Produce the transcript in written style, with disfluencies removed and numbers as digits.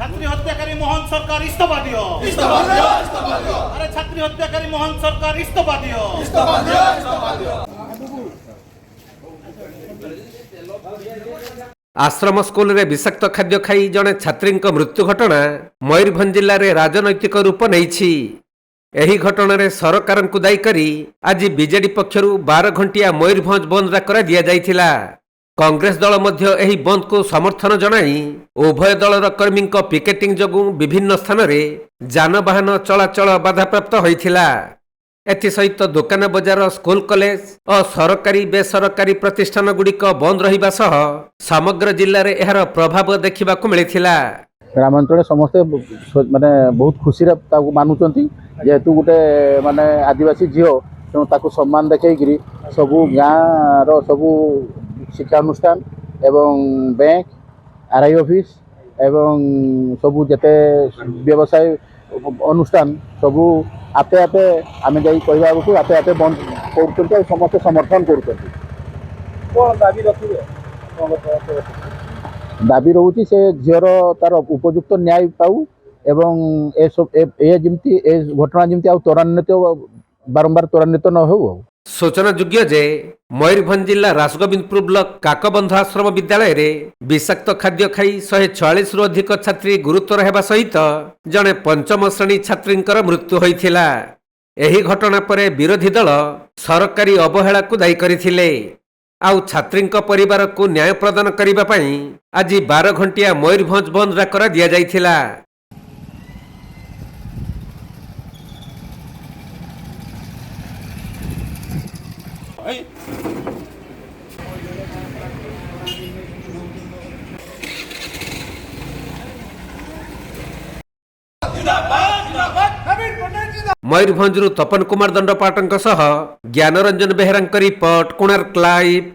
ছাত্রী হত্যাকারী মোহন সরকার ইস্তফা দিও। ইস্তফা দিও, ইস্তফা দিও, আরে ছাত্রী হত্যাকারী মোহন সরকার ইস্তফা দিও। ইস্তফা দিও, ইস্তফা দিও। आश्रम स्कूल रे विषाक्त खाद्य खाई जड़े छात्री मृत्यु घटना मयूरभंज जिले में राजनैतिक रूप नहीं। एही घटना रे सरकार को दायी करी आज बीजेडी पक्षरु 12 घंटिया मयूरभंज बंद करा दिया जाइथिला। कांग्रेस दल मध्य एही बंद को समर्थन जनाई उभय दलर कर्मी पिकेटिंग जगु विभिन्न स्थान रे जानवाहन चलाचल बाधाप्राप्त होइथिला। एसहित दुकान बजार स्कूल कॉलेज और सरकारी बेसरकारी प्रतिष्ठान गुड़िक बंद रहिबा सह समग्र जिले में यार प्रभाव देखा मिलता। ग्रामांचल समस्ते माने बहुत खुशी मानुंट जेहेतु गोटे माने आदिवासी झील तेणु ताकू सम्मान देखी सबू गाँव सबू शिक्षानुष्ठान एवं बैंक आरआई ऑफिस एवं सबू जेते व्यवसाय अनुष्ठान सबू आपे आपे आम जा कहवा आपे आपे बंद कर समस्त समर्थन कर दाबी रोचे से झीर तार उपयुक्त न्याय पाऊ एवं जमती घटना जमती त्वरान्वित बारंबार त्वरान्वित न हो। सूचना योग्य जे मयूरभंज जिला राजगोविंदपुर ब्लॉक काकबंध आश्रम विद्यालय रे विषाक्त खाद्य खाई 146 रु अधिक छात्री गुरुतर हेबा सहित जड़े पंचम श्रेणी छात्री मृत्यु होइथिला। एही घटना परे विरोधी दल सरकारी अवहेला को दायी करथिले। आउ छात्री परिवार को न्याय प्रदान करिबा पई आज 12 घंटिया मयूरभंज बंद करा दिया जाइथिला। मयूरभंज तपन कुमार दंडपाटों ज्ञानरंजन बेहरा रिपोर्ट कोणार्क लाइव।